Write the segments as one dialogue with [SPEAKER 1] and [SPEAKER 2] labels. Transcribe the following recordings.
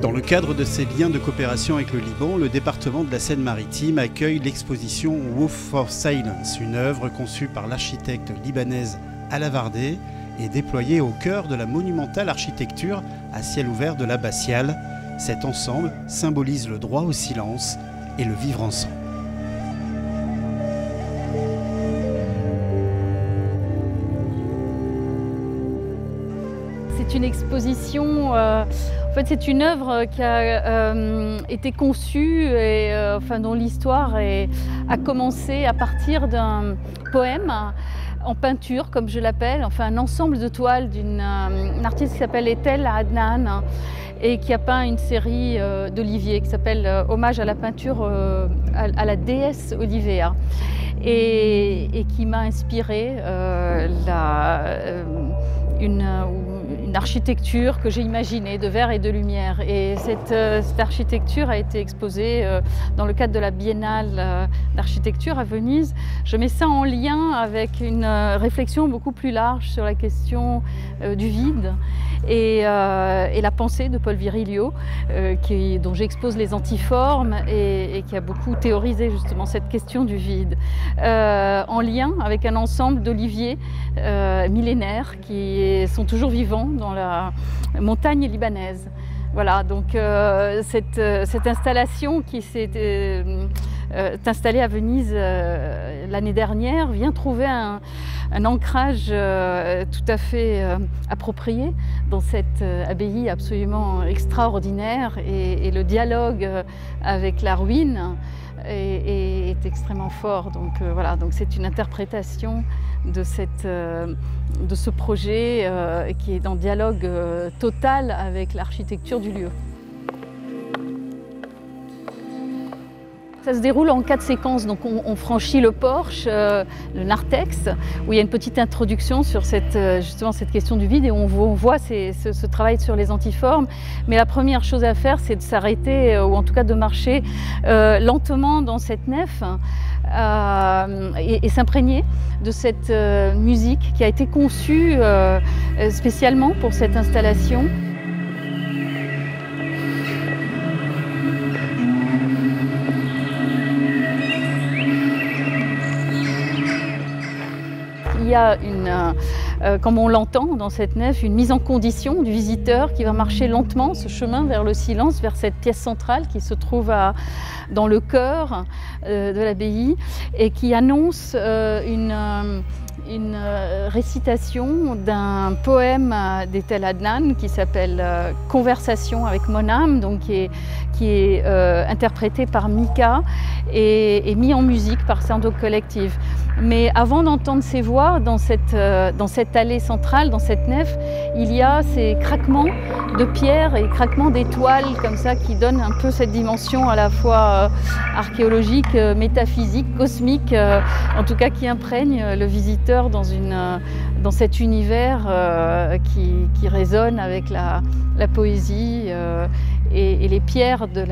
[SPEAKER 1] Dans le cadre de ses liens de coopération avec le Liban, le département de la Seine-Maritime accueille l'exposition Wolf for Silence, une œuvre conçue par l'architecte libanaise Ala Wardeh et déployée au cœur de la monumentale architecture à ciel ouvert de l'Abbatiale. Cet ensemble symbolise le droit au silence et le vivre ensemble.
[SPEAKER 2] C'est une exposition, en fait c'est une œuvre qui a été conçue et dont l'histoire a commencé à partir d'un poème en peinture, comme je l'appelle, un ensemble de toiles d'une artiste qui s'appelle Etel Adnan et qui a peint une série d'oliviers qui s'appelle Hommage à la peinture à la déesse Olivea et qui m'a inspiré une architecture que j'ai imaginée de verre et de lumière. Et cette architecture a été exposée dans le cadre de la Biennale d'architecture à Venise. Je mets ça en lien avec une réflexion beaucoup plus large sur la question du vide et la pensée de Paul Virilio, dont j'expose les antiformes et qui a beaucoup théorisé justement cette question du vide, en lien avec un ensemble d'oliviers millénaires qui sont toujours vivants dans la montagne libanaise. Voilà, donc cette installation qui s'est installée à Venise l'année dernière vient trouver un ancrage tout à fait approprié dans cette abbaye absolument extraordinaire et le dialogue avec la ruine est extrêmement fort. Donc voilà, donc c'est une interprétation de ce projet qui est en dialogue total avec l'architecture du lieu. Ça se déroule en 4 séquences, donc on franchit le porche, le narthex, où il y a une petite introduction sur justement cette question du vide et on voit ce travail sur les antiformes. Mais la première chose à faire, c'est de s'arrêter, ou en tout cas de marcher lentement dans cette nef et s'imprégner de cette musique qui a été conçue spécialement pour cette installation. Il y a comme on l'entend dans cette nef, une mise en condition du visiteur qui va marcher lentement ce chemin vers le silence, vers cette pièce centrale qui se trouve dans le cœur de l'abbaye et qui annonce une récitation d'un poème d'Etel Adnan qui s'appelle Conversation avec mon âme, donc qui est interprété par Mika et mis en musique par Sando Collective. Mais avant d'entendre ces voix, dans cette allée centrale, dans cette nef, il y a ces craquements de pierres et craquements d'étoiles comme ça qui donnent un peu cette dimension à la fois archéologique, métaphysique, cosmique, en tout cas qui imprègne le visiteur dans cet univers qui résonne avec la poésie et les pierres de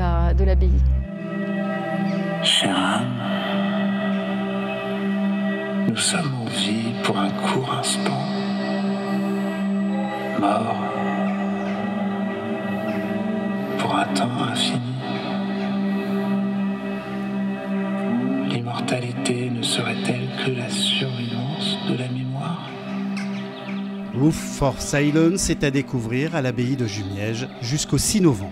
[SPEAKER 2] l'abbaye.
[SPEAKER 3] Chère âme, nous sommes en vie pour un court instant, morts pour un temps infini. L'immortalité ne serait-elle que la survivance de la mémoire?
[SPEAKER 1] Wolf for Silence est à découvrir à l'abbaye de Jumièges jusqu'au 6 novembre.